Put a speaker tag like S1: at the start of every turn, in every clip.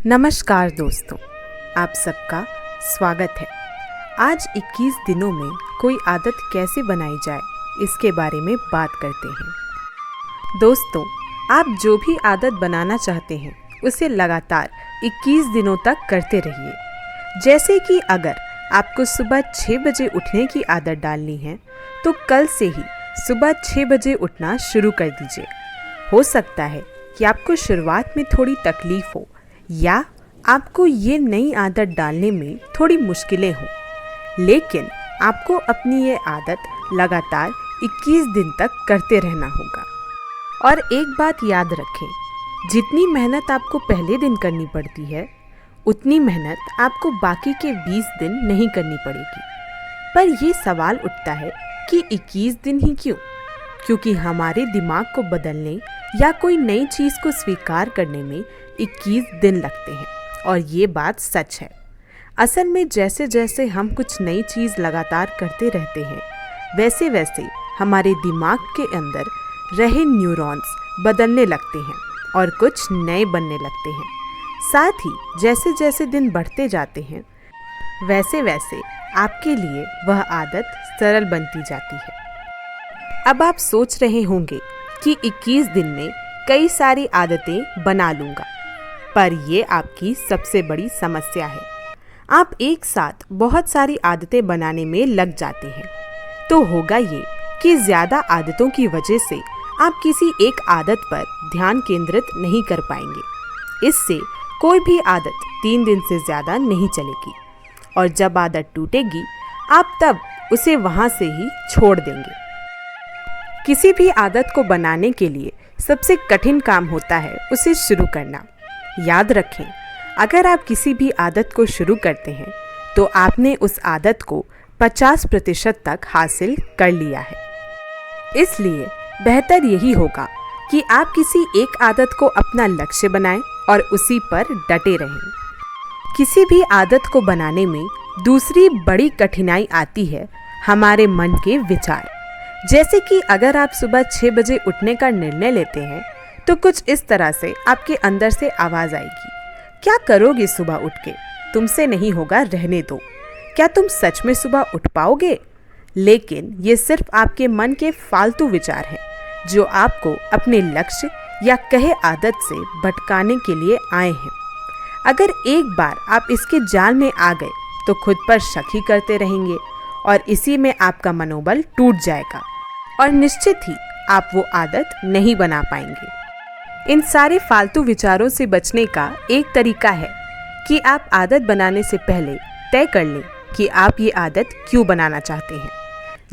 S1: नमस्कार दोस्तों, आप सबका स्वागत है। आज 21 दिनों में कोई आदत कैसे बनाई जाए इसके बारे में बात करते हैं। दोस्तों, आप जो भी आदत बनाना चाहते हैं उसे लगातार 21 दिनों तक करते रहिए। जैसे कि अगर आपको सुबह 6 बजे उठने की आदत डालनी है तो कल से ही सुबह 6 बजे उठना शुरू कर दीजिए। हो सकता है कि आपको शुरुआत में थोड़ी तकलीफ हो या आपको ये नई आदत डालने में थोड़ी मुश्किलें हों, लेकिन आपको अपनी ये आदत लगातार 21 दिन तक करते रहना होगा। और एक बात याद रखें, जितनी मेहनत आपको पहले दिन करनी पड़ती है उतनी मेहनत आपको बाकी के 20 दिन नहीं करनी पड़ेगी। पर ये सवाल उठता है कि 21 दिन ही क्यों? क्योंकि हमारे दिमाग को बदलने या कोई नई चीज़ को स्वीकार करने में 21 दिन लगते हैं, और ये बात सच है। असल में जैसे जैसे हम कुछ नई चीज़ लगातार करते रहते हैं वैसे वैसे हमारे दिमाग के अंदर रहे न्यूरॉन्स बदलने लगते हैं और कुछ नए बनने लगते हैं। साथ ही जैसे जैसे दिन बढ़ते जाते हैं वैसे वैसे आपके लिए वह आदत सरल बनती जाती है। अब आप सोच रहे होंगे कि 21 दिन में कई सारी आदतें बना लूँगा, पर ये आपकी सबसे बड़ी समस्या है। आप एक साथ बहुत आदतें आदतें बनाने में लग जाते हैं, तो होगा ये कि ज़्यादा आदतों की वजह से आप किसी एक आदत पर ध्यान केंद्रित नहीं कर पाएंगे। इससे कोई भी आदत 3 दिन से ज़्यादा नहीं चलेगी, और जब आदत टूटेगी आप तब उसे वहाँ से ही छोड़ देंगे। किसी भी आदत को बनाने के लिए सबसे कठिन काम होता है उसे शुरू करना। याद रखें, अगर आप किसी भी आदत को शुरू करते हैं तो आपने उस आदत को 50% तक हासिल कर लिया है। इसलिए बेहतर यही होगा कि आप किसी एक आदत को अपना लक्ष्य बनाएं और उसी पर डटे रहें। किसी भी आदत को बनाने में दूसरी बड़ी कठिनाई आती है हमारे मन के विचार। जैसे कि अगर आप सुबह 6 बजे उठने का निर्णय लेते हैं तो कुछ इस तरह से आपके अंदर से आवाज़ आएगी, क्या करोगे सुबह उठ के? तुमसे नहीं होगा, रहने दो। क्या तुम सच में सुबह उठ पाओगे? लेकिन ये सिर्फ आपके मन के फालतू विचार हैं जो आपको अपने लक्ष्य या कहे आदत से भटकाने के लिए आए हैं। अगर एक बार आप इसके जाल में आ गए तो खुद पर शक ही करते रहेंगे और इसी में आपका मनोबल टूट जाएगा और निश्चित ही आप वो आदत नहीं बना पाएंगे। इन सारे फालतू विचारों से बचने का एक तरीका है कि आप आदत बनाने से पहले तय कर लें कि आप ये आदत क्यों बनाना चाहते हैं।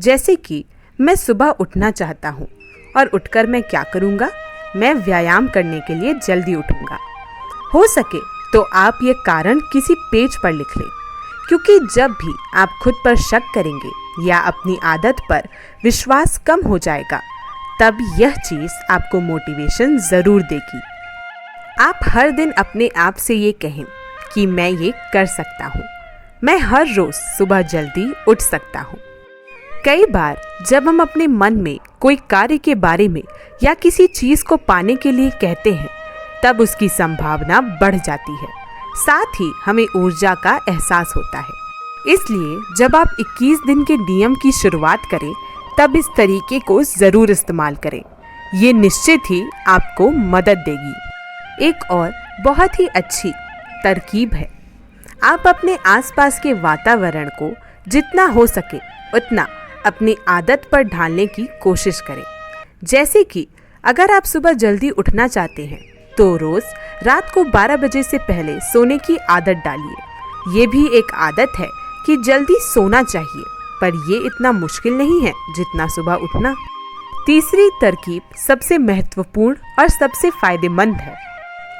S1: जैसे कि मैं सुबह उठना चाहता हूँ और उठकर मैं क्या करूँगा? मैं व्यायाम करने के लिए जल्दी उठूँगा। हो सके तो आप ये कारण किसी पेज पर लिख लें, क्योंकि जब भी आप खुद पर शक करेंगे या अपनी आदत पर विश्वास कम हो जाएगा तब यह चीज़ आपको मोटिवेशन ज़रूर देगी। आप हर दिन अपने आप से ये कहें कि मैं ये कर सकता हूँ, मैं हर रोज़ सुबह जल्दी उठ सकता हूँ। कई बार जब हम अपने मन में कोई कार्य के बारे में या किसी चीज़ को पाने के लिए कहते हैं तब उसकी संभावना बढ़ जाती है, साथ ही हमें ऊर्जा का एहसास होता है। इसलिए जब आप 21 दिन के नियम की शुरुआत करें तब इस तरीके को ज़रूर इस्तेमाल करें। ये निश्चित ही आपको मदद देगी। एक और बहुत ही अच्छी तरकीब है, आप अपने आसपास के वातावरण को जितना हो सके उतना अपनी आदत पर ढालने की कोशिश करें। जैसे कि अगर आप सुबह जल्दी उठना चाहते हैं तो रोज़ रात को 12 बजे से पहले सोने की आदत डालिए। ये भी एक आदत है कि जल्दी सोना चाहिए, पर ये इतना मुश्किल नहीं है जितना सुबह उठना। तीसरी तरकीब सबसे महत्वपूर्ण और सबसे फायदेमंद है,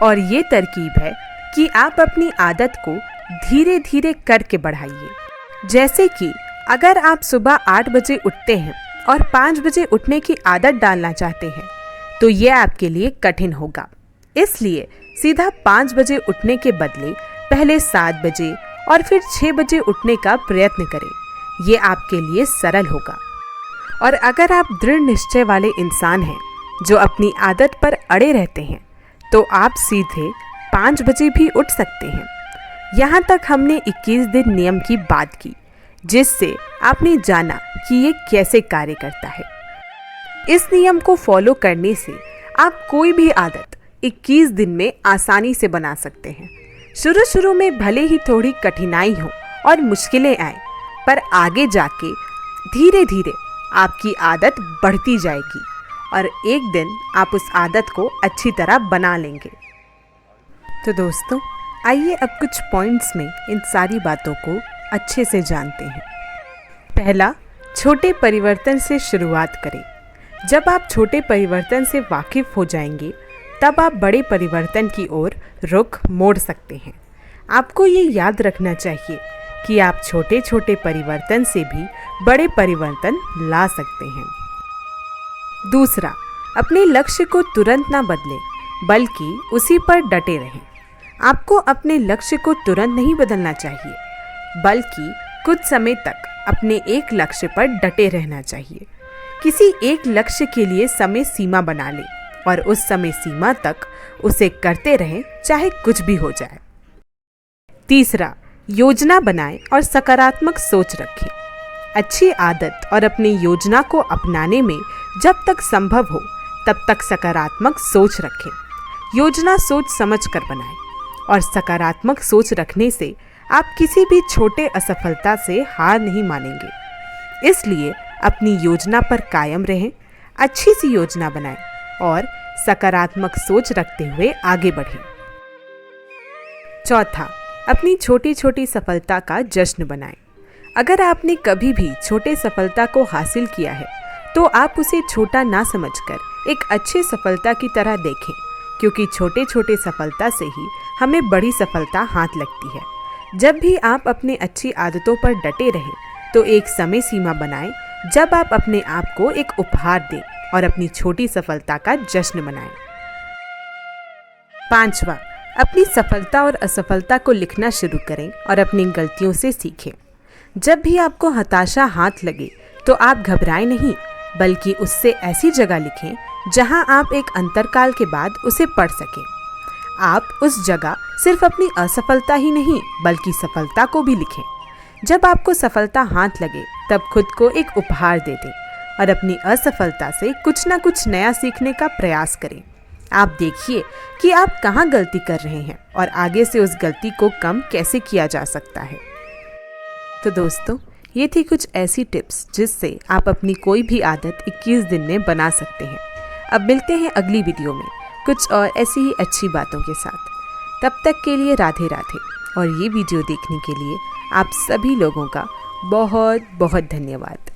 S1: और ये तरकीब है कि आप अपनी आदत को धीरे धीरे करके बढ़ाइए। जैसे कि अगर आप सुबह 8 बजे उठते हैं और 5 बजे उठने की आदत डालना चाहते हैं तो ये आपके लिए कठिन होगा। इसलिए सीधा 5 बजे उठने के बदले पहले 7 बजे और फिर 6 बजे उठने का प्रयत्न करें। ये आपके लिए सरल होगा। और अगर आप दृढ़ निश्चय वाले इंसान हैं जो अपनी आदत पर अड़े रहते हैं तो आप सीधे 5 बजे भी उठ सकते हैं। यहाँ तक हमने 21 दिन नियम की बात की, जिससे आपने जाना कि ये कैसे कार्य करता है। इस नियम को फॉलो करने से आप कोई भी आदत 21 दिन में आसानी से बना सकते हैं। शुरू में भले ही थोड़ी कठिनाई हो और मुश्किलें आए, पर आगे जाके धीरे धीरे आपकी आदत बढ़ती जाएगी और एक दिन आप उस आदत को अच्छी तरह बना लेंगे। तो दोस्तों, आइए अब कुछ पॉइंट्स में इन सारी बातों को अच्छे से जानते हैं। पहला, छोटे परिवर्तन से शुरुआत करें। जब आप छोटे परिवर्तन से वाकिफ हो जाएंगे, तब आप बड़े परिवर्तन की ओर रुख मोड़ सकते हैं। आपको ये याद रखना चाहिए कि आप छोटे छोटे परिवर्तन से भी बड़े परिवर्तन ला सकते हैं। दूसरा, अपने लक्ष्य को तुरंत ना बदलें, बल्कि उसी पर डटे रहें। आपको अपने लक्ष्य को तुरंत नहीं बदलना चाहिए, बल्कि कुछ समय तक अपने एक लक्ष्य पर डटे रहना चाहिए। किसी एक लक्ष्य के लिए समय सीमा बना लें और उस समय सीमा तक उसे करते रहें, चाहे कुछ भी हो जाए। तीसरा, योजना बनाएं और सकारात्मक सोच रखें। अच्छी आदत और अपनी योजना को अपनाने में जब तक संभव हो तब तक सकारात्मक सोच रखें। योजना सोच समझ कर बनाएं और सकारात्मक सोच रखने से आप किसी भी छोटे असफलता से हार नहीं मानेंगे। इसलिए अपनी योजना पर कायम रहें, अच्छी सी योजना बनाएं और सकारात्मक सोच रखते हुए आगे बढ़ें। चौथा, अपनी छोटी छोटी सफलता का जश्न बनाएं। अगर आपने कभी भी छोटे सफलता को हासिल किया है, तो आप उसे छोटा ना समझकर एक अच्छी सफलता की तरह देखें, क्योंकि छोटे छोटे सफलता से ही हमें बड़ी सफलता हाथ लगती है। जब भी आप अपने अच्छी आदतों पर डटे रहें, तो एक समय सीमा बनाएं जब आप अपने आप को एक उपहार दें और अपनी छोटी सफलता का जश्न मनाएं। पांचवा, अपनी सफलता और असफलता को लिखना शुरू करें और अपनी गलतियों से सीखें। जब भी आपको हताशा हाथ लगे, तो आप घबराएं नहीं, बल्कि उससे ऐसी जगह लिखें जहां आप एक अंतरकाल के बाद उसे पढ़ सकें। आप उस जगह सिर्फ अपनी असफलता ही नहीं, बल्कि सफलता को भी लिखें। जब आपको सफलता हाथ लगे, तब खुद को एक उपहार दे दें और अपनी असफलता से कुछ ना कुछ नया सीखने का प्रयास करें। आप देखिए कि आप कहाँ गलती कर रहे हैं और आगे से उस गलती को कम कैसे किया जा सकता है। तो दोस्तों, ये थी कुछ ऐसी टिप्स जिससे आप अपनी कोई भी आदत 21 दिन में बना सकते हैं। अब मिलते हैं अगली वीडियो में कुछ और ऐसी ही अच्छी बातों के साथ। तब तक के लिए राधे राधे, और ये वीडियो देखने के लिए आप सभी लोगों का बहुत बहुत धन्यवाद।